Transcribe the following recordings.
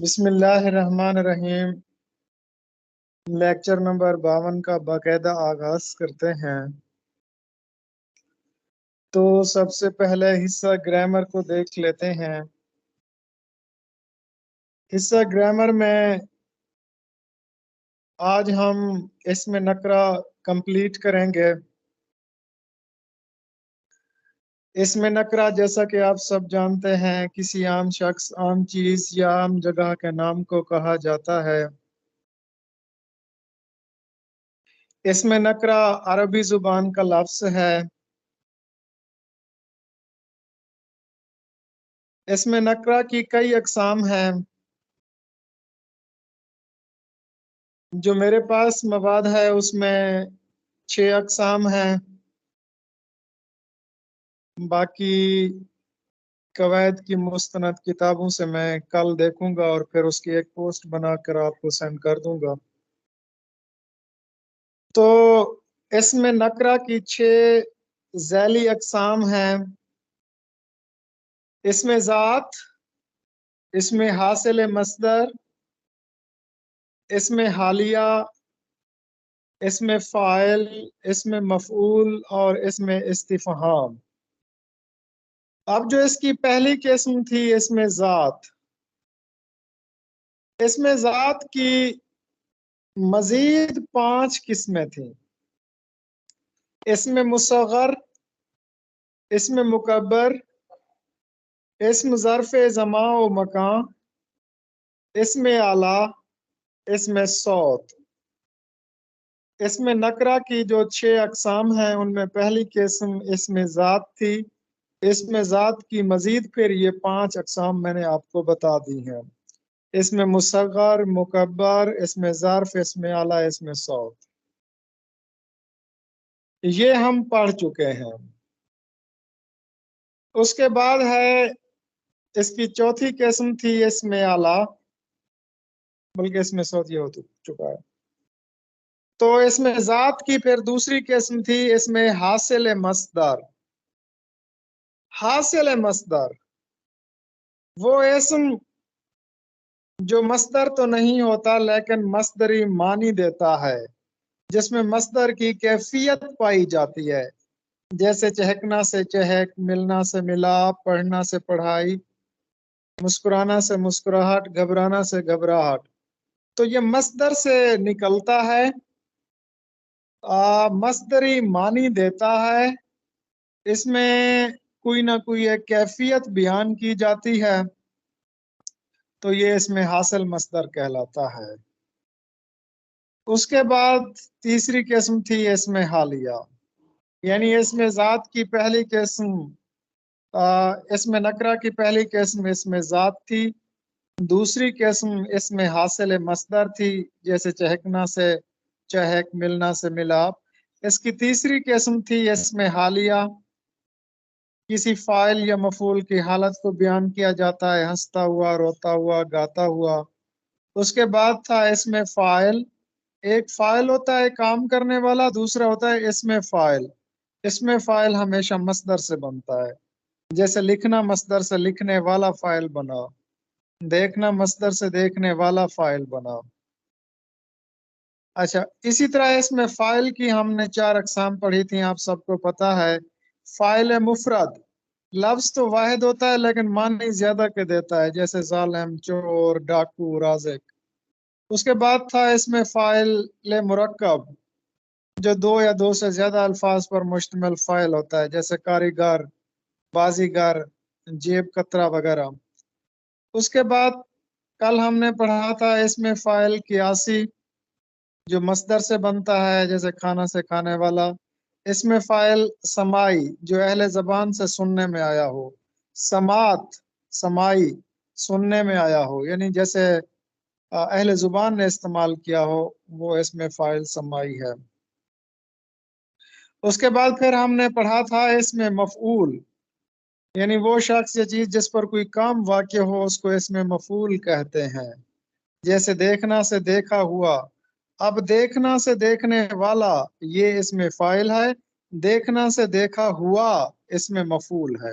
بسم اللہ الرحمن الرحیم۔ لیکچر نمبر 52 کا باقاعدہ آغاز کرتے ہیں۔ تو سب سے پہلے حصہ گرامر کو دیکھ لیتے ہیں۔ حصہ گرامر میں آج ہم اسم نکرہ کمپلیٹ کریں گے۔ اسم نکرہ جیسا کہ آپ سب جانتے ہیں کسی عام شخص، عام چیز یا عام جگہ کے نام کو کہا جاتا ہے۔ اسم نکرہ عربی زبان کا لفظ ہے۔ اسم نکرہ کی کئی اقسام ہیں۔ جو میرے پاس مواد ہے اس میں 6 اقسام ہیں۔ باقی قواعد کی مستند کتابوں سے میں کل دیکھوں گا اور پھر اس کی ایک پوسٹ بنا کر آپ کو سینڈ کر دوں گا۔ تو اسم نکرہ کی 6 ذیلی اقسام ہیں۔ اسم ذات، اسم حاصل مصدر، اسم حالیہ، اسم فاعل، اسم مفعول اور اسم استفہام۔ اب جو اس کی پہلی قسم تھی اسم ذات، اسم ذات کی مزید 5 قسمیں تھیں۔ اسم مصغر، اسم مکبر، اسم ظرف زمان و مکان، اسم اعلیٰ، اسم صوت۔ اسم نکرہ کی جو 6 اقسام ہیں ان میں پہلی قسم اسم ذات تھی۔ اسم ذات کی مزید پھر یہ 5 اقسام میں نے آپ کو بتا دی ہیں۔ اسم مصغر، مکبر، اسم ظرف، اسم اعلیٰ، اسم صوت، یہ ہم پڑھ چکے ہیں۔ اس کے بعد ہے اس کی چوتھی قسم تھی اسم اعلیٰ، بلکہ اسم صوت یہ ہو چکا ہے۔ تو اسم ذات کی پھر دوسری قسم تھی اسم حاصل مصدر۔ حاصل مصدر وہ اسم جو مصدر تو نہیں ہوتا لیکن مصدری معنی دیتا ہے، جس میں مصدر کی کیفیت پائی جاتی ہے، جیسے چہکنا سے چہک، ملنا سے ملاپ، پڑھنا سے پڑھائی، مسکرانا سے مسکراہٹ، گھبرانا سے گھبراہٹ۔ تو یہ مصدر سے نکلتا ہے، مصدری معنی دیتا ہے، اس میں کوئی نہ کوئی ایک کیفیت بیان کی جاتی ہے، تو یہ اس میں حاصل مصدر کہلاتا ہے۔ اس کے بعد تیسری قسم تھی اسم حالیہ، یعنی اسم ذات کی پہلی قسم، اسم نکرہ کی پہلی قسم اسم ذات تھی، دوسری قسم اسم حاصل مصدر تھی، جیسے چہکنا سے چہک، ملنا سے ملاپ۔ اس کی تیسری قسم تھی اسم حالیہ، کسی فاعل یا مفعول کی حالت کو بیان کیا جاتا ہے، ہنستا ہوا، روتا ہوا، گاتا ہوا۔ اس کے بعد تھا اسم فاعل، ایک فاعل ہوتا ہے کام کرنے والا، دوسرا ہوتا ہے اسم فاعل۔ اسم فاعل ہمیشہ مصدر سے بنتا ہے، جیسے لکھنا مصدر سے لکھنے والا فاعل بنا، دیکھنا مصدر سے دیکھنے والا فاعل بنا۔ اچھا، اسی طرح اسم فاعل کی ہم نے 4 اقسام پڑھی تھیں، آپ سب کو پتا ہے۔ فاعل مفرد، لفظ تو واحد ہوتا ہے لیکن معنی زیادہ کے دیتا ہے، جیسے ظالم، چور، ڈاکو، رازق۔ اس کے بعد تھا اسم فاعل مرکب، جو 2 یا 2 سے زیادہ الفاظ پر مشتمل فاعل ہوتا ہے، جیسے کاریگر، بازیگر، جیب کترا وغیرہ۔ اس کے بعد کل ہم نے پڑھا تھا اسم فاعل قیاسی، جو مصدر سے بنتا ہے، جیسے کھانا سے کھانے والا۔ اسم فاعل سماعی، جو اہل زبان سے سننے میں آیا ہو، سماعت، سماعی، سننے میں آیا ہو، یعنی جیسے اہل زبان نے استعمال کیا ہو، وہ اسم فاعل سماعی ہے۔ اس کے بعد پھر ہم نے پڑھا تھا اسم مفعول، یعنی وہ شخص یا چیز جس پر کوئی کام واقع ہو اس کو اسم مفعول کہتے ہیں، جیسے دیکھنا سے دیکھا ہوا۔ اب دیکھنا سے دیکھنے والا یہ اسم فاعل ہے، دیکھنا سے دیکھا ہوا اسم مفعول ہے۔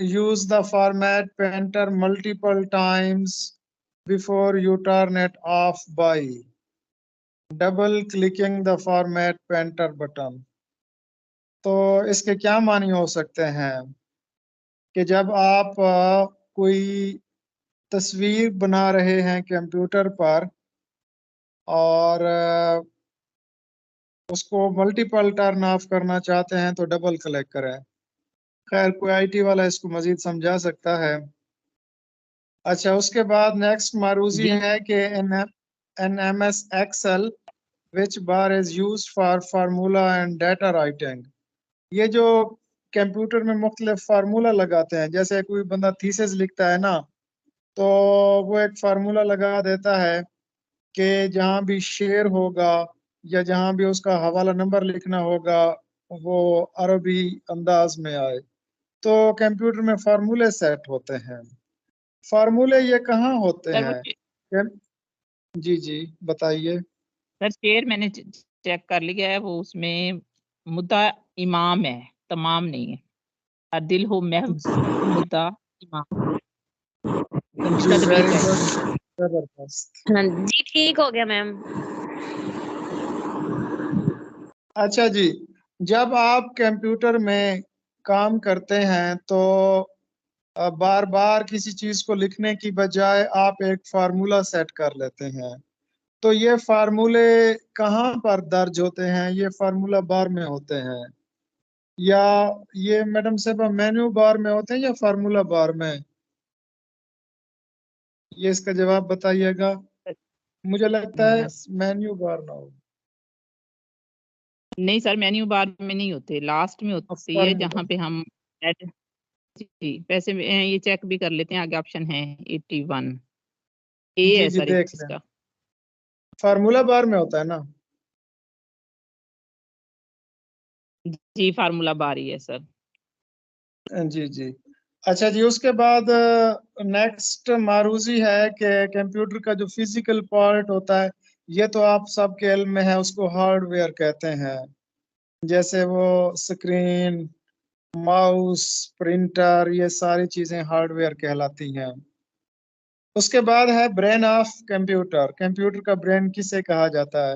use the format painter multiple times before you turn it off by double clicking the format painter button. تو اس کے کیا معنی ہو سکتے ہیں کہ جب آپ کوئی تصویر بنا رہے ہیں کمپیوٹر پر اور اس کو ملٹیپل ٹرن آف کرنا چاہتے ہیں تو ڈبل کلک کریں. خیر کوئی آئی ٹی والا اس کو مزید سمجھا سکتا ہے. اچھا اس کے بعد نیکسٹ معروضی ہے کہ in MS Excel which bar is used for formula and data writing. یہ جو کمپیوٹر میں مختلف فارمولا لگاتے ہیں، جیسے کوئی بندہ تھیسس لکھتا ہے نا تو وہ ایک فارمولا لگا دیتا ہے کہ جہاں بھی شیئر ہوگا یا جہاں بھی اس کا حوالہ نمبر لکھنا ہوگا وہ عربی انداز میں آئے. تو کمپیوٹر میں فارمولے سیٹ ہوتے ہیں. فارمولے یہ کہاں ہوتے ہیں؟ جی جی بتائیے. سر شعر میں نے چیک کر لیا ہے، وہ اس میں مدعا امام ہے، تمام نہیں ہے. دل ہو محض مدعا امام. جی ٹھیک ہو گیا میم. اچھا جی، جب آپ کمپیوٹر میں کام کرتے ہیں تو بار بار کسی چیز کو لکھنے کی بجائے آپ ایک فارمولا سیٹ کر لیتے ہیں. تو یہ فارمولے کہاں پر درج ہوتے ہیں؟ یہ فارمولا بار میں ہوتے ہیں یا یہ میڈم صاحبہ مینیو بار میں ہوتے ہیں یا فارمولا بار میں؟ یہ اس کا جواب بتائیے گا. مجھے لگتا ہے مینیو بار نہ ہو. نہیں سر مینیو بار میں نہیں ہوتے، لاسٹ میں ہوتی ہے جہاں پہ ہم جی پیسے یہ چیک بھی کر لیتے ہیں. آگے آپشن ہے 81 اے ہے جی سر دیکھ اس لیں، کا. فارمولا بار میں ہوتا ہے نا؟ جی فارمولا بار ہی ہے سر. جی جی اچھا جی. اس کے بعد نیکسٹ معروضی ہے کہ کمپیوٹر کا جو فزیکل پارٹ ہوتا ہے یہ تو آپ سب کے علم میں ہے، اس کو ہارڈ ویئر کہتے ہیں. جیسے وہ سکرین، ماؤس، پرنٹر، یہ ساری چیزیں ہارڈ ویئر کہلاتی ہیں. اس کے بعد ہے برین آف کمپیوٹر. کمپیوٹر کا برین کسے کہا جاتا ہے؟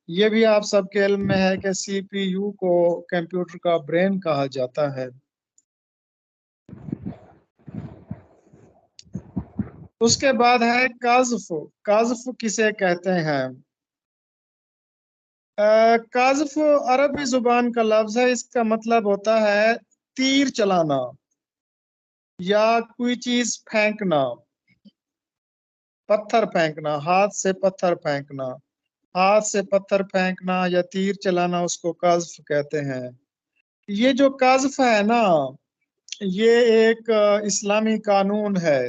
یہ بھی آپ سب کے علم میں ہے کہ سی پی یو کو کمپیوٹر کا برین کہا جاتا ہے. اس کے بعد ہے قاذف. قاذف کسے کہتے ہیں؟ قاذف عربی زبان کا لفظ ہے، اس کا مطلب ہوتا ہے تیر چلانا یا کوئی چیز پھینکنا، پتھر پھینکنا، ہاتھ سے پتھر پھینکنا. ہاتھ سے پتھر پھینکنا یا تیر چلانا اس کو قاذف کہتے ہیں. یہ جو قاذف ہے نا یہ ایک اسلامی قانون ہے،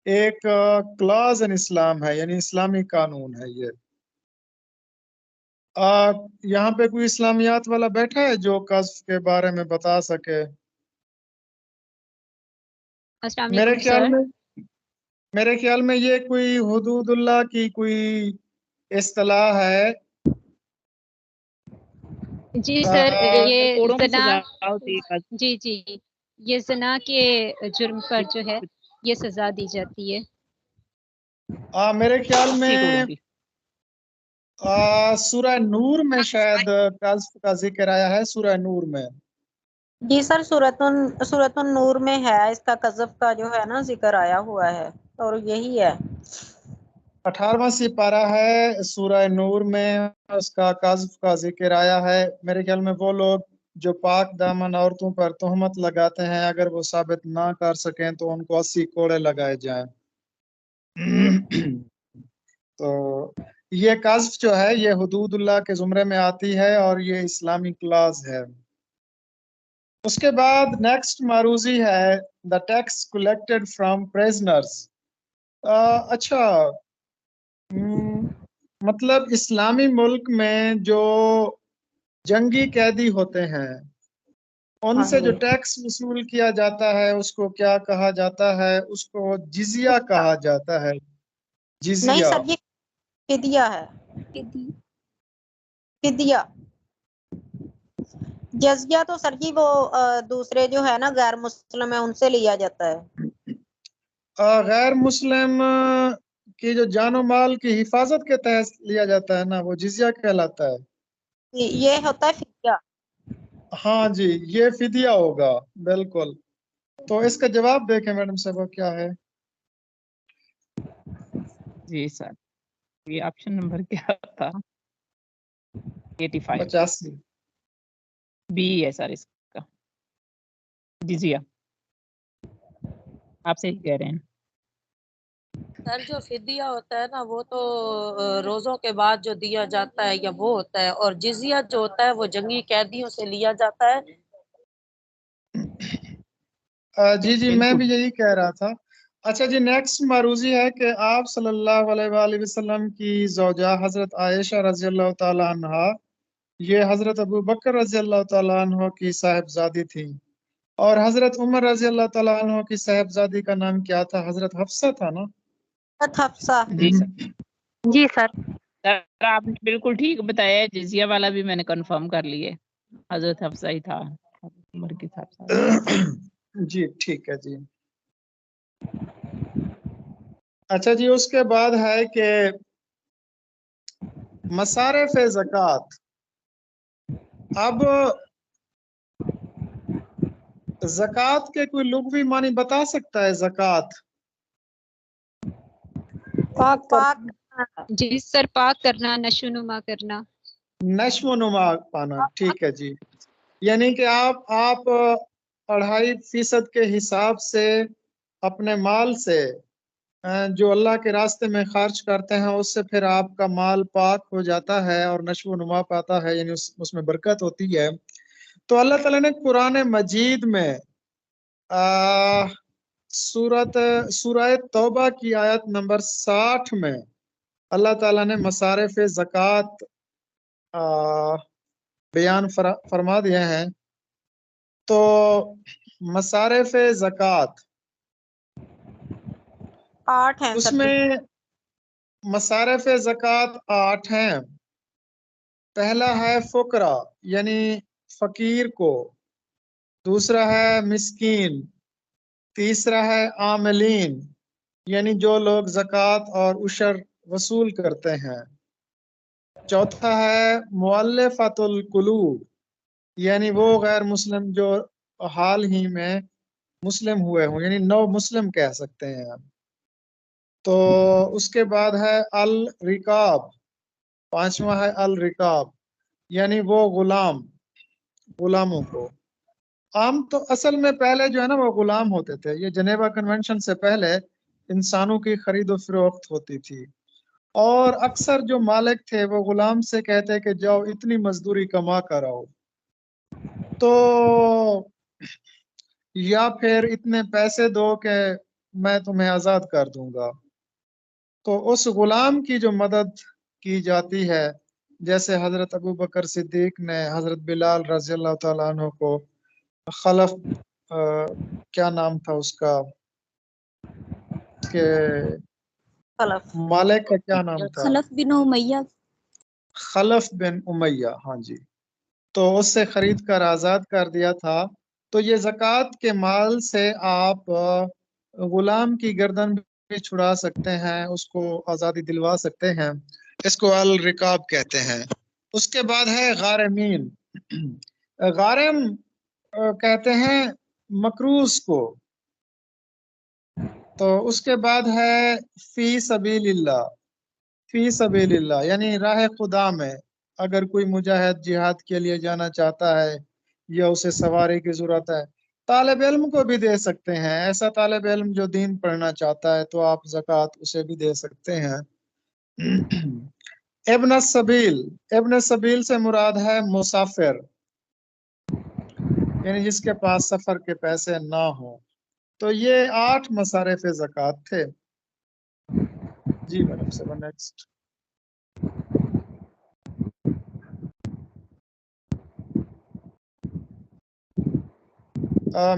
ایک کلاز ان اسلام ہے، یعنی اسلامی قانون ہے. یہ یہاں پہ کوئی اسلامیات والا بیٹھا ہے جو قاذف کے بارے میں بتا سکے؟ میرے خیال میں یہ کوئی حدود اللہ کی کوئی اصطلاح ہے. جی سر یہ کوڑوں کی زنا، سزا ہوتی ہے. جی جی یہ زنا کے جرم پر جو ہے یہ سزا دی جاتی ہے. میرے خیال میں 80 کوڑوں کی. سورہ نور میں شاید قذف کا ذکر آیا ہے. سورہ نور میں جی سر سورۃ النور میں ہے، اس کا قذف کا جو ہے نا ذکر آیا ہوا ہے اور یہی ہے 18واں سپارہ ہے سورہ نور میں، اس کا قذف کا ذکر آیا ہے. میرے خیال میں وہ لوگ جو پاک دامن عورتوں پر تہمت لگاتے ہیں اگر وہ ثابت نہ کر سکیں تو ان کو 80 کوڑے لگائے جائیں. تو یہ قذف جو ہے یہ حدود اللہ کے زمرے میں آتی ہے اور یہ اسلامی کلاز ہے. اس کے بعد نیکسٹ معروضی ہے the tax collected from prisoners. اچھا مطلب اسلامی ملک میں جو جنگی قیدی ہوتے ہیں ان سے جو ٹیکس وصول کیا جاتا ہے اس کو کیا کہا جاتا ہے؟ اس کو جزیہ کہا جاتا ہے. جزیہ نہیں سر یہ فدیہ ہے. فدیہ جزیہ تو سر جی وہ دوسرے جو ہے نا غیر مسلم ہے ان سے لیا جاتا ہے. غیر مسلم کی جو جان و مال کی حفاظت کے تحت لیا جاتا ہے نا، وہ جزیہ کہلاتا ہے. یہ ہوتا ہے فدیہ. ہاں جی، یہ فدیہ ہوگا بالکل. تو اس کا جواب دیکھیں میڈم صاحبہ کیا ہے. جی سر، یہ آپشن نمبر کیا تھا؟ 85 85. بی ہے سر اس کا، جزیہ. آپ صحیح کہہ رہے ہیں. سر جو فدیہ ہوتا ہے نا وہ تو روزوں کے بعد جو دیا جاتا ہے یا وہ ہوتا ہے، اور جزیہ جو ہوتا ہے وہ جنگی قیدیوں سے لیا جاتا ہے. جی میں بھی یہی کہہ رہا تھا. اچھا جی، نیکسٹ معروضی ہے کہ آپ صلی اللہ علیہ وآلہ وسلم کی زوجہ حضرت عائشہ رضی اللہ تعالی عنہ یہ حضرت ابو بکر رضی اللہ تعالیٰ عنہ کی صاحبزادی تھی، اور حضرت عمر رضی اللہ تعالیٰ عنہ کی صاحبزادی کا نام کیا تھا؟ حضرت حفصہ تھا نا؟ حفصہ. جی سر. جی سر. سر آپ نے بالکل ٹھیک بتایا ہے، جزیہ والا بھی میں نے کنفرم کر لیے، حضرت حفصہ ہی تھا عمر کی صاحبزادی. جی ٹھیک ہے جی. اچھا جی، اس کے بعد ہے کہ مصارف زکوٰۃ. اب زکوٰۃ کے کوئی لغوی معنی بتا سکتا ہے؟ زکوٰۃ پاک. جی سر، پاک کرنا، نشو نما کرنا. نشو و نما پانا. ٹھیک ہے جی، یعنی کہ آپ 2.5% کے حساب سے اپنے مال سے جو اللہ کے راستے میں خرچ کرتے ہیں اس سے پھر آپ کا مال پاک ہو جاتا ہے اور نشو و نما پاتا ہے، یعنی اس میں برکت ہوتی ہے. تو اللہ تعالیٰ نے قرآن مجید میں سورہ توبہ کی آیت نمبر 60 میں اللہ تعالیٰ نے مصارف زکوٰۃ بیان فرما دیے ہیں. تو مصارف زکوٰۃ 8 ہیں اس سر. میں مصارف زکوٰۃ 8 ہیں. پہلا ہے فقرا یعنی فقیر کو، دوسرا ہے مسکین، تیسرا ہے عاملین یعنی جو لوگ زکوٰۃ اور عشر وصول کرتے ہیں، چوتھا ہے مؤلفۃ القلوب یعنی وہ غیر مسلم جو حال ہی میں مسلم ہوئے ہوں، یعنی نو مسلم کہہ سکتے ہیں ہم. تو اس کے بعد ہے الرکاب، پانچواں ہے الرکاب یعنی وہ غلاموں کو. عام تو اصل میں پہلے جو ہے نا وہ غلام ہوتے تھے. یہ جنیوا کنونشن سے پہلے انسانوں کی خرید و فروخت ہوتی تھی، اور اکثر جو مالک تھے وہ غلام سے کہتے کہ جاؤ اتنی مزدوری کما کر آؤ، تو یا پھر اتنے پیسے دو کہ میں تمہیں آزاد کر دوں گا. تو اس غلام کی جو مدد کی جاتی ہے، جیسے حضرت ابو بکر صدیق نے حضرت بلال رضی اللہ تعالیٰ عنہ کو خلف کیا نام تھا اس کا، کہ مالک کا کیا نام تھا؟ خلف بن امیہ. خلف بن امیہ، ہاں جی. تو اس سے خرید کر آزاد کر دیا تھا. تو یہ زکوٰۃ کے مال سے آپ غلام کی گردن بھی چھڑا سکتے ہیں، اس کو آزادی دلوا سکتے ہیں. اس کو الرکاب کہتے ہیں. اس کے بعد ہے غارمین. غارم کہتے ہیں مکروز کو. تو اس کے بعد ہے فی سبیل اللہ. فی سبیل اللہ یعنی راہ خدا میں اگر کوئی مجاہد جہاد کے لیے جانا چاہتا ہے یا اسے سواری کی ضرورت ہے، طالب علم کو بھی دے سکتے ہیں. ایسا طالب علم جو دین پڑھنا چاہتا ہے تو آپ زکوٰۃ اسے بھی دے سکتے ہیں. ابن السبیل سے مراد ہے مسافر، یعنی جس کے پاس سفر کے پیسے نہ ہوں. تو یہ 8 مصارف زکوٰۃ تھے. جی میڈم صاحب نیکسٹ.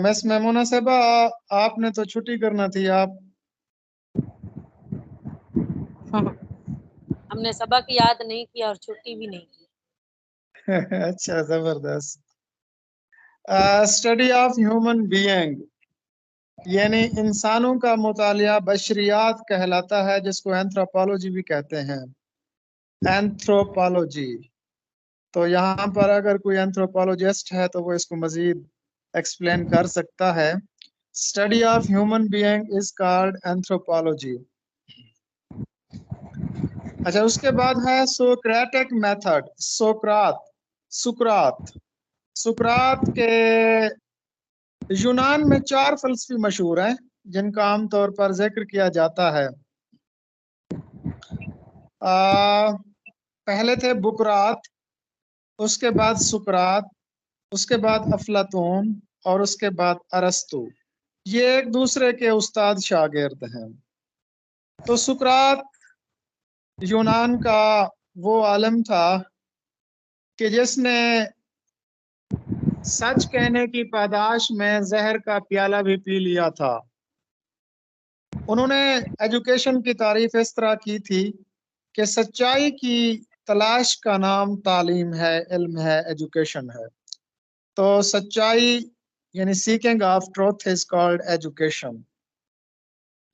مس میمونہ صاحبہ آپ نے تو چھٹی کرنا تھی. آپ ہم نے سبق یاد نہیں کیا اور چھٹی بھی نہیں کی. اچھا، زبردست. اسٹڈی آف ہیومن بینگ یعنی انسانوں کا مطالعہ بشریات کہلاتا ہے، جس کو اینتھروپولوجی بھی کہتے ہیں، اینتھروپولوجی۔ تو یہاں پر اگر کوئی اینتھروپولوجسٹ ہے تو وہ اس کو مزید ایکسپلین کر سکتا ہے۔ Study of human being is called anthropology. اچھا، اس کے بعد ہے سوکریٹک میتھڈ، سقراط کے یونان میں 4 فلسفی مشہور ہیں جن کا عام طور پر ذکر کیا جاتا ہے۔ پہلے تھے بکرات، اس کے بعد سقراط، اس کے بعد افلاطون اور اس کے بعد ارسطو۔ یہ ایک دوسرے کے استاد شاگرد ہیں۔ تو سقراط یونان کا وہ عالم تھا کہ جس نے سچ کہنے کی پاداش میں زہر کا پیالہ بھی پی لیا تھا۔ انہوں نے ایجوکیشن کی تعریف اس طرح کی تھی کہ سچائی کی تلاش کا نام تعلیم ہے، علم ہے، ایجوکیشن ہے۔ تو سچائی یعنی seeking of truth is called education.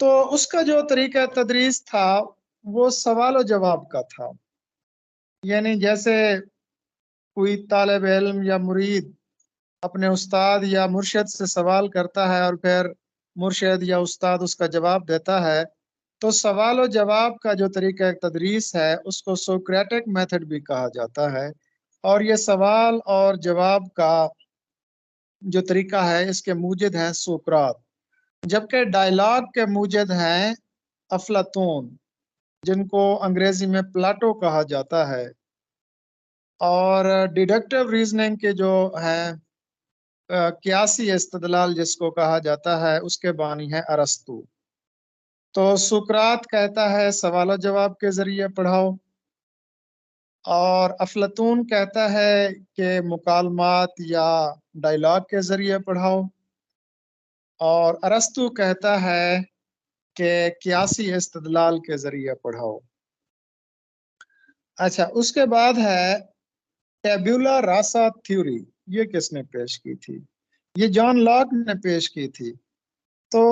تو اس کا جو طریقہ تدریس تھا وہ سوال و جواب کا تھا، یعنی جیسے کوئی طالب علم یا مرید اپنے استاد یا مرشد سے سوال کرتا ہے اور پھر مرشد یا استاد اس کا جواب دیتا ہے، تو سوال و جواب کا جو طریقہ تدریس ہے اس کو سوکریٹک میتھڈ بھی کہا جاتا ہے۔ اور یہ سوال اور جواب کا جو طریقہ ہے اس کے موجد ہیں سقراط، جبکہ ڈائلاگ کے موجد ہیں افلاطون، جن کو انگریزی میں پلاٹو کہا جاتا ہے، اور ڈیڈکٹیو ریزننگ کے جو ہیں قیاسی استدلال جس کو کہا جاتا ہے، اس کے بانی ہے ارسطو۔ تو سقراط کہتا ہے سوال و جواب کے ذریعے پڑھاؤ، اور افلاطون کہتا ہے کہ مکالمات یا ڈائلاگ کے ذریعے پڑھاؤ، اور ارسطو کہتا ہے کہ قیاسی استدلال کے ذریعے پڑھاؤ۔ اچھا، اس کے بعد ہے ٹیبولا راسا تھیوری۔ یہ کس نے پیش کی تھی؟ یہ جان لاک نے پیش کی تھی۔ تو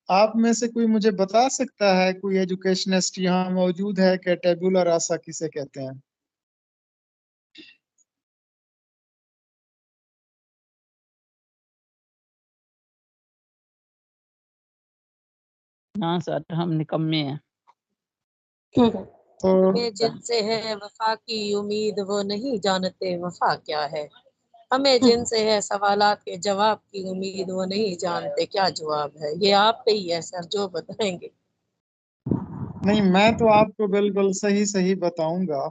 آپ میں سے کوئی مجھے بتا سکتا ہے، کوئی ایجوکیشنسٹ یہاں موجود ہے کہ ٹیبولا راسا کسے کہتے ہیں؟ ہاں سر، ہم نکمے ہیں۔ ہمیں جن سے ہے وفا کی امید وہ نہیں جانتے وفا کیا ہے، ہمیں جن سے ہے سوالات کے جواب کی امید وہ نہیں جانتے کیا جواب ہے۔ یہ آپ پہ ہی ہے سر، جو بتائیں گے۔ نہیں، میں تو آپ کو بالکل صحیح بتاؤں گا،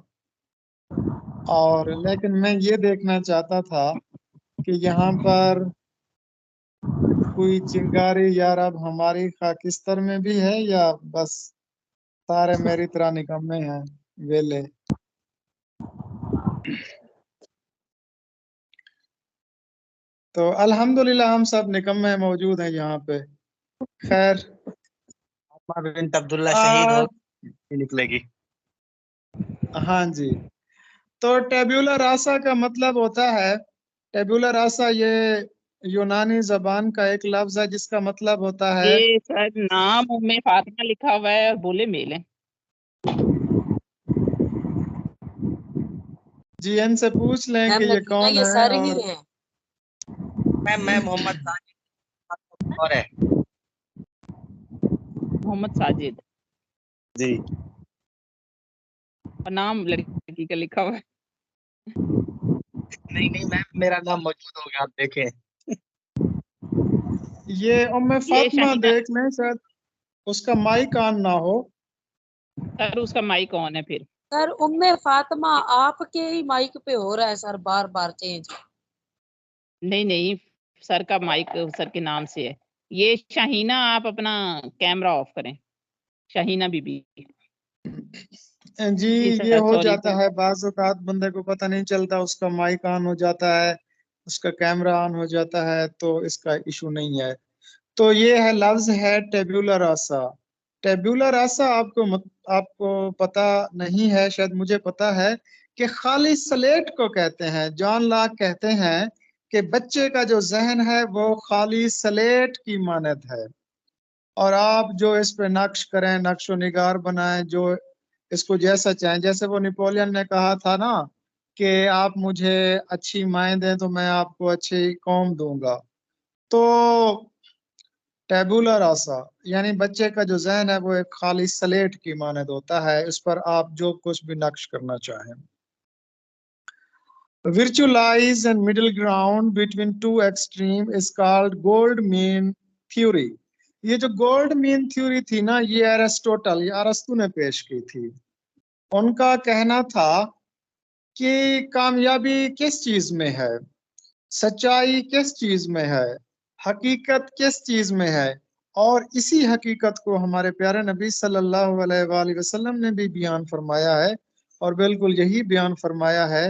اور لیکن میں یہ دیکھنا چاہتا تھا کہ یہاں پر کوئی چنگاری یار اب ہماری خاکستر میں بھی ہے یا بس سارے میری طرح نکمے ہیں، ویلے؟ تو الحمدللہ ہم سب نکمے موجود ہیں یہاں پہ۔ خیر، بنت عبداللہ شہید ہو نکلے گی۔ ہاں جی، تو ٹیبولا راسا کا مطلب ہوتا ہے، ٹیبولا راسا یہ یونانی زبان کا ایک لفظ ہے جس کا مطلب ہوتا ہے یہ سر نام میں فاطمہ لکھا ہوا ہے اور بولے میل ہے۔ جی ان سے پوچھ لیں کہ یہ کون یہ ہے۔ سر ہی اور ہیں۔ میں محمد ساجد اور ہے محمد ساجد، جی، اور نام لڑکی کا لکھا ہوا ہے۔ نہیں میم، میرا نام موجود ہوگا، آپ دیکھیں۔ یہ ام یہ فاطمہ شہینہ دیکھ لیں، شاید اس کا مائک آن نہ ہو۔ سر، اس کا مائک آن ہے پھر۔ سر ام فاطمہ آپ کے ہی مائک پہ ہو رہا ہے سر، بار بار چینج۔ نہیں، سر کا مائک سر کے نام سے ہے۔ یہ شاہینہ، آپ اپنا کیمرہ آف کریں، شاہینہ بی بی۔ جی جی یہ سر، ہو سوری۔ جاتا ہے، بعض اوقات بندے کو پتہ نہیں چلتا، اس کا مائک آن ہو جاتا ہے، اس کا کیمرہ آن ہو جاتا ہے، تو اس کا ایشو نہیں ہے۔ تو یہ ہے لفظ ہے ٹیبولا راسا۔ ٹیبولا راسا آپ کو پتہ نہیں ہے، شاید مجھے پتہ ہے کہ خالی سلیٹ کو کہتے ہیں۔ جان لاک کہتے ہیں کہ بچے کا جو ذہن ہے وہ خالی سلیٹ کی مانند ہے، اور آپ جو اس پہ نقش کریں، نقش و نگار بنائیں، جو اس کو جیسا چاہیں، جیسے وہ نیپولین نے کہا تھا نا کہ آپ مجھے اچھی مائیں دیں تو میں آپ کو اچھی قوم دوں گا، تو ٹیبولا راسا یعنی بچے کا جو ذہن ہے وہ ایک خالی سلیٹ کی مانند ہوتا ہے، اس پر آپ جو کچھ بھی نقش کرنا چاہیں۔ Virtualize and middle ground between two extreme is called gold mean theory۔ یہ جو گولڈ مین تھیوری تھی نا، یہ ایرسٹوٹل یا ارسطو نے پیش کی تھی۔ ان کا کہنا تھا کہ کامیابی کس چیز میں ہے، سچائی کس چیز میں ہے، حقیقت کس چیز میں ہے، اور اسی حقیقت کو ہمارے پیارے نبی صلی اللہ علیہ وآلہ وسلم نے بھی بیان فرمایا ہے، اور بالکل یہی بیان فرمایا ہے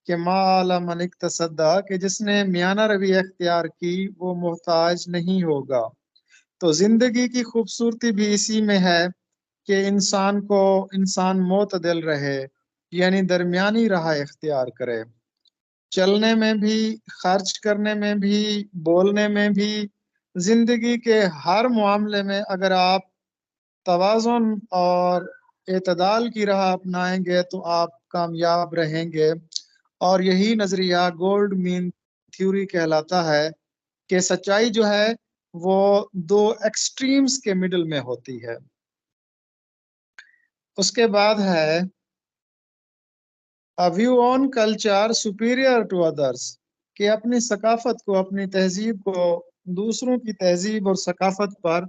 کہ ما علی من اقتصدہ، کہ جس نے میانہ روی اختیار کی وہ محتاج نہیں ہوگا۔ تو زندگی کی خوبصورتی بھی اسی میں ہے کہ انسان معتدل رہے، یعنی درمیانی راہ اختیار کرے، چلنے میں بھی، خرچ کرنے میں بھی، بولنے میں بھی، زندگی کے ہر معاملے میں اگر آپ توازن اور اعتدال کی راہ اپنائیں گے تو آپ کامیاب رہیں گے، اور یہی نظریہ گولڈ مین تھیوری کہلاتا ہے کہ سچائی جو ہے وہ دو ایکسٹریمز کے مڈل میں ہوتی ہے۔ اس کے بعد ہے A view on culture superior to others، کہ اپنی ثقافت کو، اپنی تہذیب کو دوسروں کی تہذیب اور ثقافت پر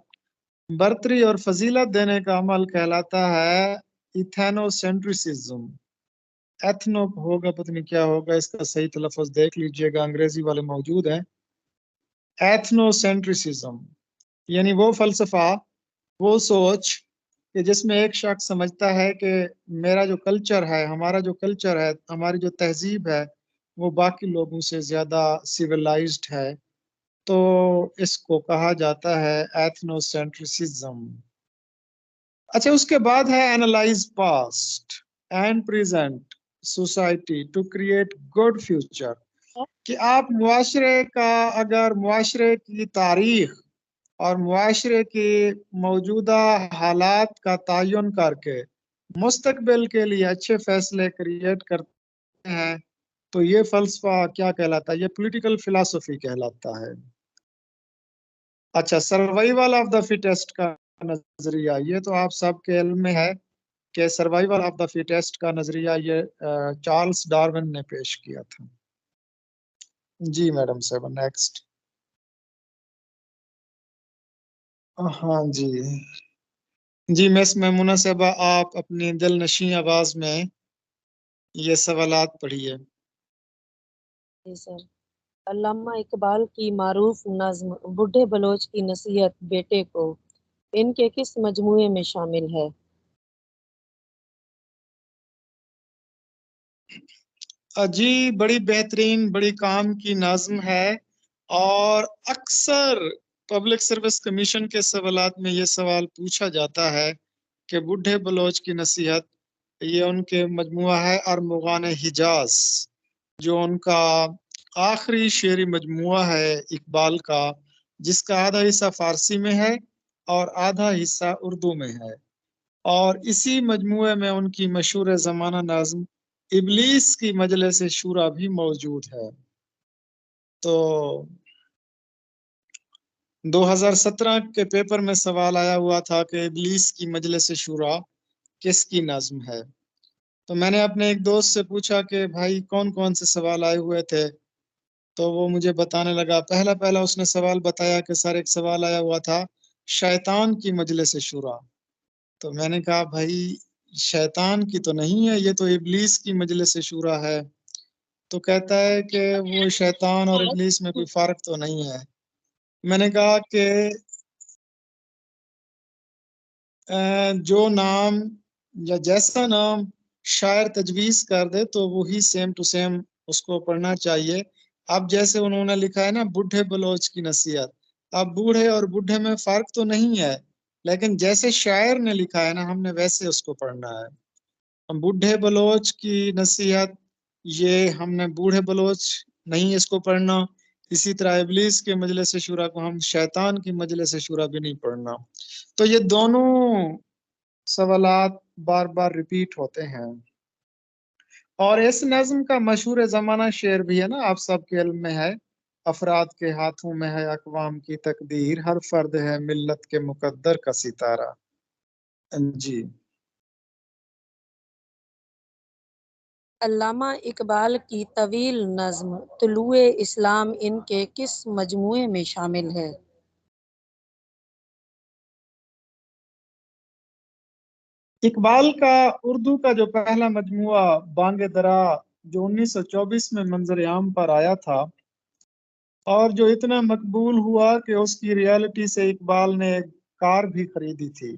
برتری اور فضیلت دینے کا عمل کہلاتا ہے ایتھنوسینٹرسزم۔ ایتھنو ہوگا، پتہ نہیں کیا ہوگا، اس کا صحیح تلفظ دیکھ لیجئے گا، انگریزی والے موجود ہیں۔ ایتھنوسینٹرسزم یعنی وہ فلسفہ، وہ سوچ کہ جس میں ایک شخص سمجھتا ہے کہ میرا جو کلچر ہے، ہمارا جو کلچر ہے، ہماری جو تہذیب ہے وہ باقی لوگوں سے زیادہ سیولائزڈ ہے، تو اس کو کہا جاتا ہے ایتھنوسینٹرسزم۔ اچھا، اس کے بعد ہے analyse past and present society to create good future, کہ آپ معاشرے کا، اگر معاشرے کی تاریخ اور معاشرے کی موجودہ حالات کا تعین کر کے مستقبل کے لیے اچھے فیصلے کریٹ کرتے ہیں تو یہ فلسفہ کیا کہلاتا ہے؟ یہ پولیٹیکل فلسفی کہلاتا ہے۔ اچھا، سروائیول آف دا فٹیسٹ کا نظریہ، یہ تو آپ سب کے علم میں ہے کہ سروائیول آف دا فٹیسٹ کا نظریہ یہ چارلس ڈارون نے پیش کیا تھا۔ جی میڈم صاحب، نیکسٹ۔ ہاں جی مس میمونہ صاحبہ، آپ اپنی دل نشیں آواز میں یہ سوالات پڑھیے۔ جی سر۔ علامہ اقبال کی معروف نظم بوڑھے بلوچ کی نصیحت بیٹے کو ان کے کس مجموعے میں شامل ہے؟ جی، بڑی بہترین، بڑی کام کی نظم ہے، اور اکثر پبلک سروس کمیشن کے سوالات میں یہ سوال پوچھا جاتا ہے کہ بوڑھے بلوچ کی نصیحت، یہ ان کے مجموعہ ہے ارمغان حجاز، جو ان کا آخری شعری مجموعہ ہے اقبال کا، جس کا آدھا حصہ فارسی میں ہے اور آدھا حصہ اردو میں ہے، اور اسی مجموعے میں ان کی مشہور زمانہ نظم ابلیس کی مجلس شورا بھی موجود ہے۔ تو 2017 کے پیپر میں سوال آیا ہوا تھا کہ ابلیس کی مجلس شورا کس کی نظم ہے، تو میں نے اپنے ایک دوست سے پوچھا کہ بھائی کون کون سے سوال آئے ہوئے تھے، تو وہ مجھے بتانے لگا۔ پہلا اس نے سوال بتایا کہ سر ایک سوال آیا ہوا تھا شیطان کی مجلس شورا، تو میں نے کہا بھائی شیطان کی تو نہیں ہے، یہ تو ابلیس کی مجلس شورا ہے، تو کہتا ہے کہ وہ شیطان اور ابلیس میں کوئی فرق تو نہیں ہے۔ میں نے کہا کہ جو نام یا جیسا نام شاعر تجویز کر دے تو وہی سیم ٹو سیم اس کو پڑھنا چاہیے۔ اب جیسے انہوں نے لکھا ہے نا بوڑھے بلوچ کی نصیحت، اب بوڑھے اور بوڑھے میں فرق تو نہیں ہے، لیکن جیسے شاعر نے لکھا ہے نا ہم نے ویسے اس کو پڑھنا ہے۔ بوڑھے بلوچ کی نصیحت، یہ ہم نے بوڑھے بلوچ نہیں اس کو پڑھنا. اسی طرح ابلیس کے مجلس شورا کو ہم شیطان کی مجلس شورا بھی نہیں پڑھنا. تو یہ دونوں سوالات بار بار ریپیٹ ہوتے ہیں. اور اس نظم کا مشہور زمانہ شعر بھی ہے نا، آپ سب کے علم میں ہے. افراد کے ہاتھوں میں ہے اقوام کی تقدیر، ہر فرد ہے ملت کے مقدر کا ستارہ. جی. علامہ اقبال کی طویل نظم طلوع اسلام ان کے کس مجموعے میں شامل ہے؟ اقبال کا اردو کا جو پہلا مجموعہ بانگ درا جو 1924 میں منظر عام پر آیا تھا اور جو اتنا مقبول ہوا کہ اس کی ریالٹی سے اقبال نے ایک کار بھی خریدی تھی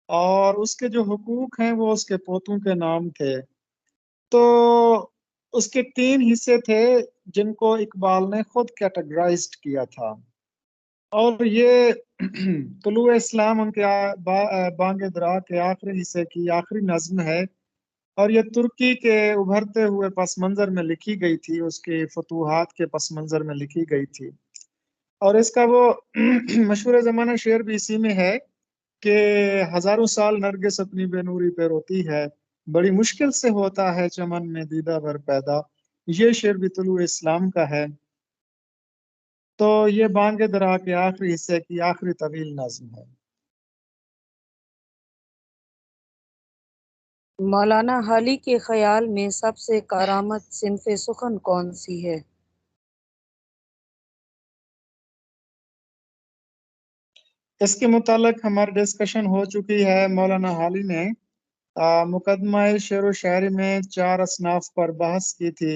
اور اس کے جو حقوق ہیں وہ اس کے پوتوں کے نام تھے. تو اس کے 3 حصے تھے جن کو اقبال نے خود کیٹیگرائزڈ کیا تھا، اور یہ طلوع اسلام ان کے بانگ درا کے آخری حصے کی آخری نظم ہے، اور یہ ترکی کے ابھرتے ہوئے پس منظر میں لکھی گئی تھی، اس کے فتوحات کے پس منظر میں لکھی گئی تھی. اور اس کا وہ مشہور زمانہ شعر بھی اسی میں ہے کہ ہزاروں سال نرگس اپنی بے نوری پہ روتی ہے، بڑی مشکل سے ہوتا ہے چمن میں دیدہ بھر پیدا. یہ شعر بھی طلوع اسلام کا ہے. تو یہ بانگ درا کے آخری حصے کی آخری طویل نظم ہے. مولانا حالی کے خیال میں سب سے کارآمد صنف سخن کون سی ہے؟ اس کے متعلق ہماری ڈسکشن ہو چکی ہے. مولانا حالی نے مقدمہ شعر و شاعری میں 4 اصناف پر بحث کی تھی،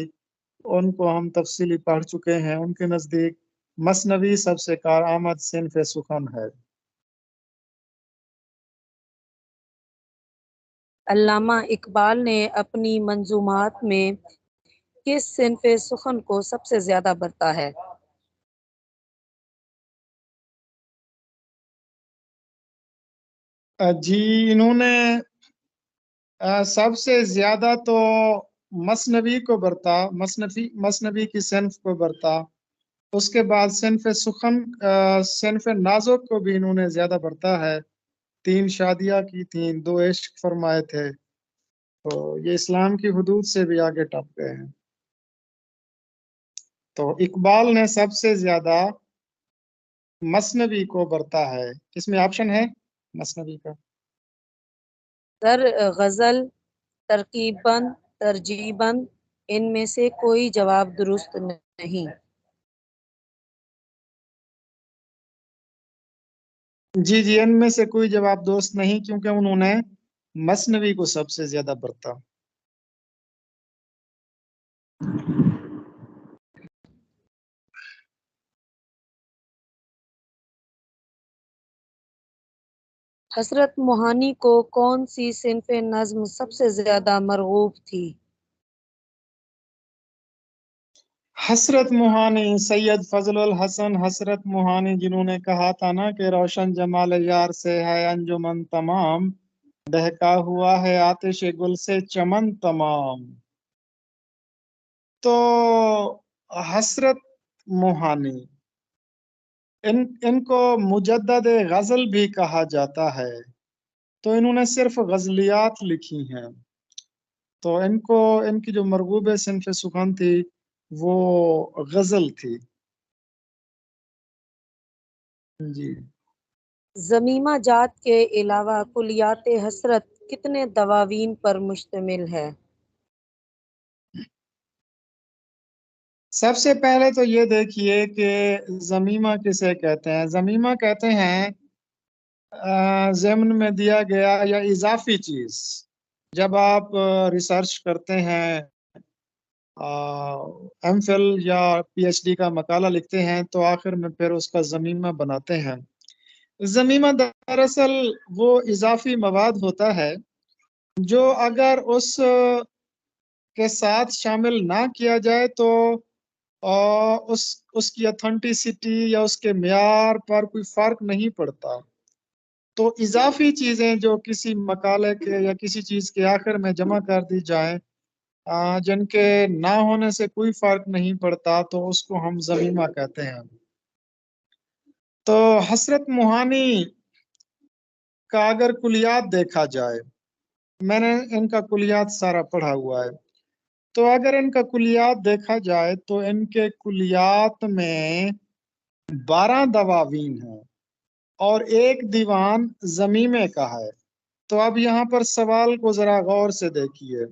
ان کو ہم تفصیلی پڑھ چکے ہیں. ان کے نزدیک مثنوی سب سے کارآمد صنف سخن ہے. علامہ اقبال نے اپنی منظومات میں کس صنف سخن کو سب سے زیادہ برتا ہے؟ جی انہوں نے سب سے زیادہ تو مثنوی کو برتا، مثنوی کی صنف کو برتا. اس کے بعد صنف سخن صنف نازک کو بھی انہوں نے زیادہ برتا ہے. 3 شادیاں کی تھیں، 2 عشق فرمائے تھے، تو یہ اسلام کی حدود سے بھی آگے ٹپ گئے ہیں. تو اقبال نے سب سے زیادہ مثنوی کو برتا ہے. اس میں آپشن ہے مثنوی کا؟ سر غزل، ترکیباً، ترجیباً، ان میں سے کوئی جواب درست نہیں. جی ان میں سے کوئی جواب درست نہیں، کیونکہ انہوں نے مثنوی کو سب سے زیادہ برتا. حضرت موہانی کو کون سی صنف نظم سب سے زیادہ مرغوب تھی؟ حسرت موہانی، سید فضل الحسن حسرت موہانی، جنہوں نے کہا تھا نا کہ روشن جمال یار سے ہے انجمن تمام، بہکا ہوا ہے آتش گل سے چمن تمام. تو حسرت موہانی ان کو مجدد غزل بھی کہا جاتا ہے. تو انہوں نے صرف غزلیات لکھی ہیں. تو ان کی جو مرغوب صنف سخن تھی وہ غزل تھی. جی. ضمیمہ جات کے علاوہ کلیات حسرت کتنے دواوین پر مشتمل ہے؟ سب سے پہلے تو یہ دیکھیے کہ ضمیمہ کسے کہتے ہیں. ضمیمہ کہتے ہیں ضمن میں دیا گیا یا اضافی چیز. جب آپ ریسرچ کرتے ہیں، ایم فل یا پی ایچ ڈی کا مقالہ لکھتے ہیں، تو آخر میں پھر اس کا ضمیمہ بناتے ہیں. ضمیمہ دراصل وہ اضافی مواد ہوتا ہے جو اگر اس کے ساتھ شامل نہ کیا جائے تو اس کی اتھینٹسٹی یا اس کے معیار پر کوئی فرق نہیں پڑتا. تو اضافی چیزیں جو کسی مقالے کے یا کسی چیز کے آخر میں جمع کر دی جائیں جن کے نہ ہونے سے کوئی فرق نہیں پڑتا تو اس کو ہم ضمیمہ کہتے ہیں۔ تو حسرت موہانی کا اگر کلیات دیکھا جائے، میں نے ان کا کلیات سارا پڑھا ہوا ہے، تو اگر ان کا کلیات دیکھا جائے تو ان کے کلیات میں 12 دواوین ہیں اور ایک دیوان ضمیمے کا ہے۔ تو اب یہاں پر سوال کو ذرا غور سے دیکھیے،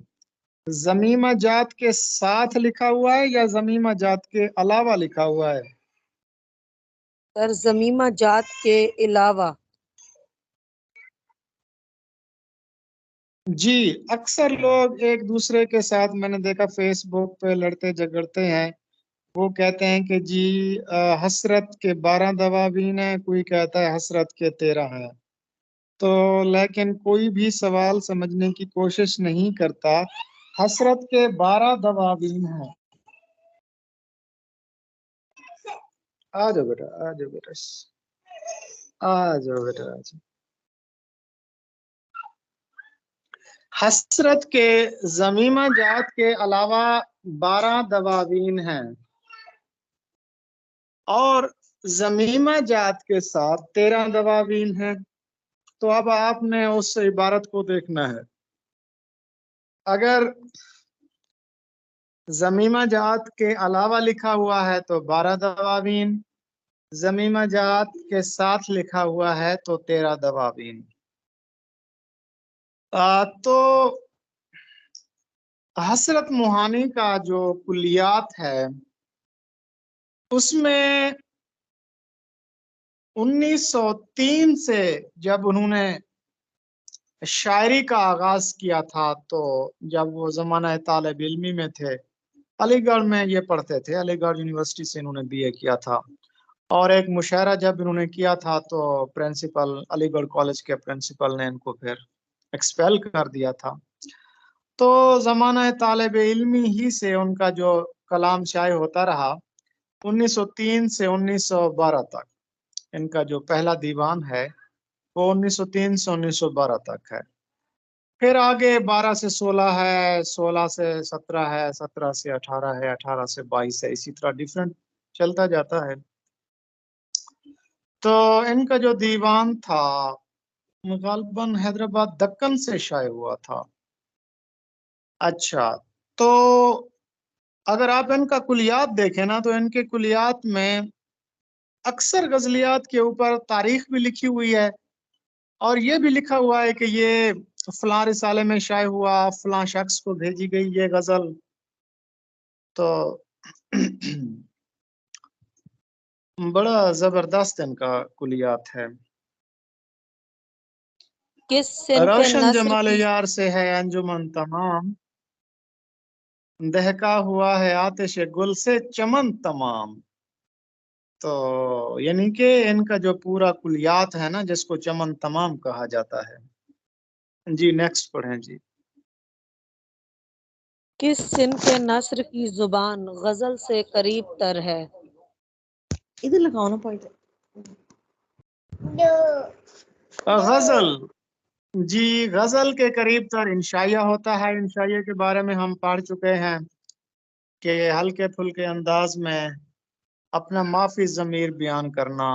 ضمیمہ جات کے ساتھ لکھا ہوا ہے یا ضمیمہ جات کے علاوہ لکھا ہوا ہے؟ سر ضمیمہ جات کے علاوہ۔ جی، اکثر لوگ ایک دوسرے کے ساتھ میں نے دیکھا فیس بک پہ لڑتے جھگڑتے ہیں، وہ کہتے ہیں کہ جی حسرت کے 12 دواوین ہیں، کوئی کہتا ہے حسرت کے 13 ہیں، تو لیکن کوئی بھی سوال سمجھنے کی کوشش نہیں کرتا۔ حسرت کے 12 دواوین ہیں۔ آ جاؤ بیٹا، آ جاؤ بیٹا، آ جاؤ بیٹا، آ جاؤ۔ حسرت کے ضمیمہ جات کے علاوہ 12 دواوین ہیں اور ضمیمہ جات کے ساتھ 13 دواوین ہیں۔ تو اب آپ نے اس عبارت کو دیکھنا ہے، اگر ضمیمہ جات کے علاوہ لکھا ہوا ہے تو 12 دواوین، ضمیمہ جات کے ساتھ لکھا ہوا ہے تو 13 دواوین۔ تو حسرت موہانی کا جو کلیات ہے اس میں 1903 سے جب انہوں نے شاعری کا آغاز کیا تھا، تو جب وہ زمانہ طالب علمی میں تھے، علی گڑھ میں یہ پڑھتے تھے، علی گڑھ یونیورسٹی سے انہوں نے BA کیا تھا، اور ایک مشاعرہ جب انہوں نے کیا تھا تو پرنسپل، علی گڑھ کالج کے پرنسپل نے ان کو پھر ایکسپیل کر دیا تھا۔ تو زمانہ طالب علمی ہی سے ان کا جو کلام شائع ہوتا رہا، 1903 سے 1912 تک ان کا جو پہلا دیوان ہے وہ 1903 سے 1912 تک ہے۔ پھر آگے 12 سے 16 ہے، 16 سے 17 ہے، 17 سے 18 ہے، 18 سے 22 ہے، اسی طرح ڈیفرنٹ چلتا جاتا ہے۔ تو ان کا جو دیوان تھا غالباً حیدرآباد دکن سے شائع ہوا تھا۔ اچھا، تو اگر آپ ان کا کلیات دیکھیں نا تو ان کے کلیات میں اکثر غزلیات کے اوپر تاریخ بھی لکھی ہوئی ہے، اور یہ بھی لکھا ہوا ہے کہ یہ فلاں رسالے میں شائع ہوا، فلاں شخص کو بھیجی گئی یہ غزل۔ تو بڑا زبردست ان کا کلیات ہے۔ کس صنف روشن نثر جمال کی یار سے ہے انجمن تمام، دہکا ہوا ہے آتش گل سے چمن تمام۔ تو یعنی کہ ان کا جو پورا کلیات ہے نا، جس کو چمن تمام کہا جاتا ہے۔ جی نیکسٹ پڑھیں جی۔ کس صنف نثر کی زبان غزل سے قریب تر ہے؟ ادھر لگاؤ نا پوائنٹ۔ غزل، جی غزل کے قریب تر انشائیہ ہوتا ہے۔ انشائیہ کے بارے میں ہم پڑھ چکے ہیں کہ ہلکے پھلکے انداز میں اپنا معافی ضمیر بیان کرنا،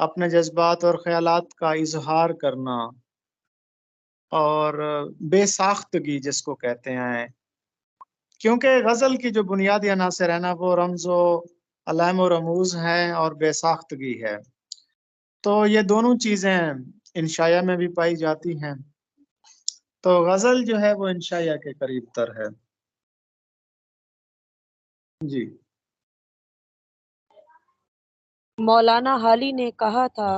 اپنے جذبات اور خیالات کا اظہار کرنا، اور بے ساختگی جس کو کہتے ہیں، کیونکہ غزل کی جو بنیادی عناصر ہے نا وہ رمز و علائم و رموز ہیں اور بے ساختگی ہے، تو یہ دونوں چیزیں انشائیہ میں بھی پائی جاتی ہیں۔ تو غزل جو ہے وہ انشائیہ کے قریب تر ہے۔ جی مولانا حالی نے کہا تھا،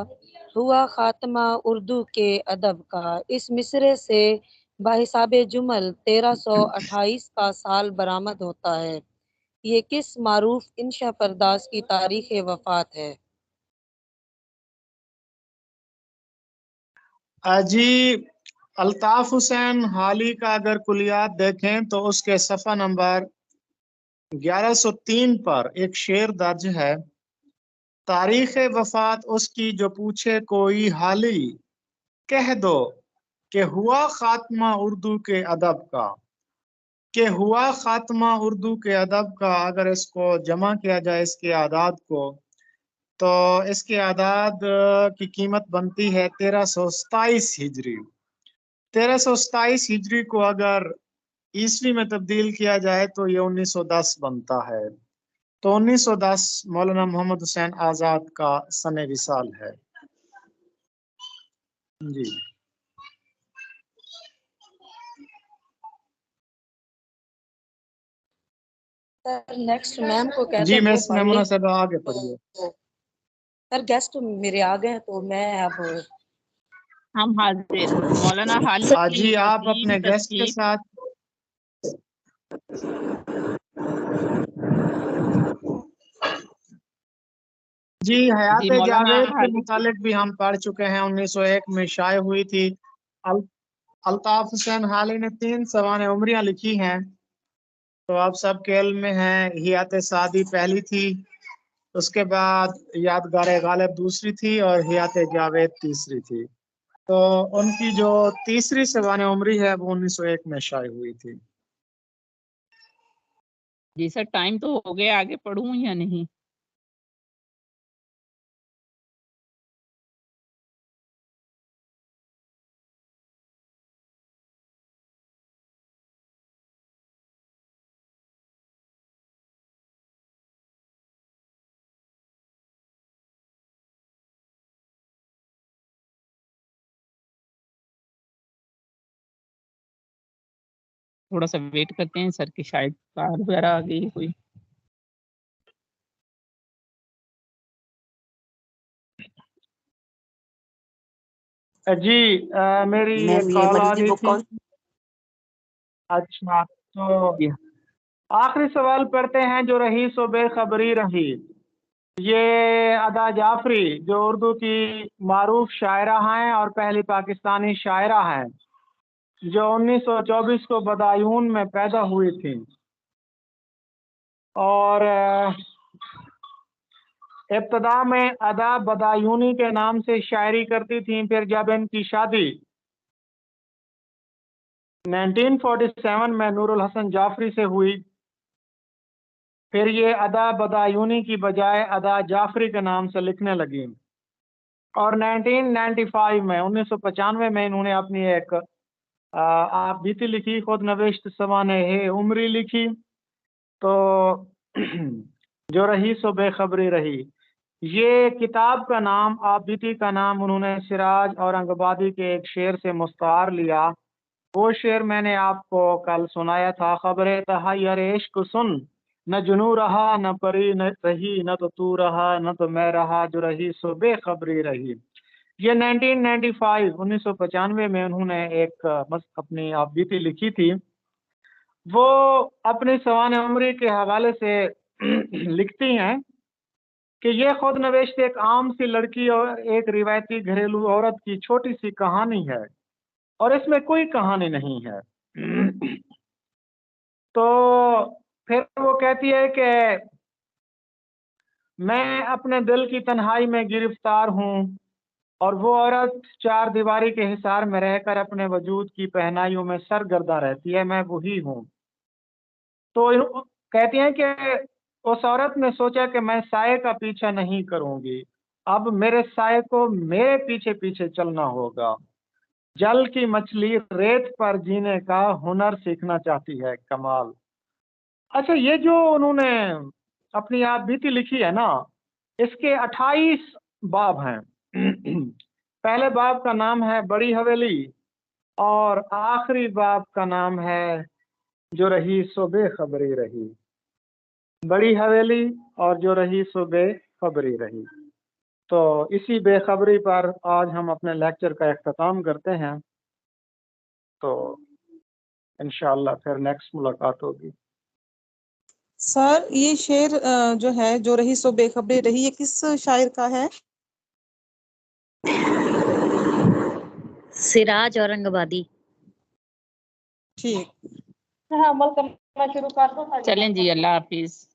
ہوا خاتمہ اردو کے ادب کا، اس مصرے سے بحساب جمل 1328 کا سال برآمد ہوتا ہے۔ یہ کس معروف انشا پرداز کی تاریخ وفات ہے؟ جی الطاف حسین حالی کا اگر کلیات دیکھیں تو اس کے صفحہ نمبر 1103 پر ایک شعر درج ہے، تاریخ وفات اس کی جو پوچھے کوئی حالی، کہہ دو کہ ہوا خاتمہ اردو کے ادب کا، کہ ہوا خاتمہ اردو کے ادب کا، اگر اس کو جمع کیا جائے اس کے اعداد کو، تو اس کے اعداد کی قیمت بنتی ہے 1327 ہجری۔ 1327 ہجری کو اگر عیسوی میں تبدیل کیا جائے تو یہ 1910 بنتا ہے۔ تو 1910 مولانا محمد حسین آزاد کا سن وصال ہے۔ جی سر نیکسٹ میم کو کہتے جی ہیں وہ مس پڑھ میمونہ لیں۔ صاحب آگے پڑھیے۔ سر گیسٹ میرے آ گئے ہیں تو میں اب ہم حاضر مولانا حالی جی آپ کی اپنے گیسٹ کے تشریف ساتھ جی حیات جی مولانا جاوید کے حالی کی متعلق بھی ہم پڑھ چکے ہیں، 1901 میں شائع ہوئی تھی۔ الطاف حسین حالی نے 3 سوانح عمریاں لکھی ہیں، تو آپ سب کے علم میں ہیں۔ حیات سعدی پہلی تھی، اس کے بعد یادگار غالب دوسری تھی، اور حیات جاوید تیسری تھی۔ تو ان کی جو تیسری سوانح عمری ہے وہ 1901 میں شائع ہوئی تھی۔ جی سر ٹائم تو ہو گیا، آگے پڑھوں یا نہیں؟ تھوڑا سا ویٹ کرتے ہیں سر کی، شاید کار وغیرہ آ گئی کوئی۔ جی میری میم ایک یہ کال آ والی گئی وہ تھی۔ کون؟ اچھا تو آخری سوال پڑھتے ہیں، جو رہی سو بے خبری رہی۔ یہ ادا جعفری جو اردو کی معروف شاعرہ ہیں اور پہلی پاکستانی شاعرہ ہیں، جو 1924 کو بدایون میں پیدا ہوئی تھی، اور ابتدا میں ادا بدایونی کے نام سے شاعری کرتی تھیں۔ پھر جب ان کی شادی 1947 میں نور الحسن جعفری سے ہوئی، پھر یہ ادا بدایونی کی بجائے ادا جعفری کے نام سے لکھنے لگی، اور 1995 میں 1995 میں انہوں نے اپنی ایک آپ بیتی لکھی، خود نوشت سوانح عمری لکھی، تو جو رہی سو بے خبری رہی۔ یہ کتاب کا نام، آپ بیتی کا نام انہوں نے سراج اورنگ آبادی کے ایک شعر سے مستعار لیا۔ وہ شعر میں نے آپ کو کل سنایا تھا، خبر تحیر عشق سن، نہ جنو رہا نہ پری نہ رہی، نہ تو رہا نہ تو میں رہا، جو رہی سو بے خبری رہی۔ یہ 1995 میں انہوں نے ایک اپنی آپ بیتی لکھی تھی۔ وہ اپنی سوانح عمری کے حوالے سے لکھتی ہیں کہ یہ خود نوشت ایک عام سی لڑکی اور ایک روایتی گھریلو عورت کی چھوٹی سی کہانی ہے، اور اس میں کوئی کہانی نہیں ہے۔ تو پھر وہ کہتی ہے کہ میں اپنے دل کی تنہائی میں گرفتار ہوں، اور وہ عورت 4 دیواری کے حصار میں رہ کر اپنے وجود کی پہنائیوں میں سرگرداں رہتی ہے، میں وہی ہوں۔ تو کہتی ہیں کہ اس عورت نے سوچا کہ میں سائے کا پیچھا نہیں کروں گی، اب میرے سائے کو میرے پیچھے پیچھے چلنا ہوگا۔ جل کی مچھلی ریت پر جینے کا ہنر سیکھنا چاہتی ہے، کمال۔ اچھا، یہ جو انہوں نے اپنی آپ بیتی لکھی ہے نا، اس کے 28 باب ہیں۔ پہلے باب کا نام ہے بڑی حویلی، اور آخری باب کا نام ہے جو رہی سو بے خبری رہی۔ بڑی حویلی اور جو رہی سو بے خبری رہی۔ تو اسی بے خبری پر آج ہم اپنے لیکچر کا اختتام کرتے ہیں، تو انشاءاللہ پھر نیکسٹ ملاقات ہوگی۔ سر یہ شعر جو ہے جو رہی سو بے خبری رہی، یہ کس شاعر کا ہے؟ سراج اورنگ آبادی۔ ٹھیک، چلیں جی، اللہ حافظ۔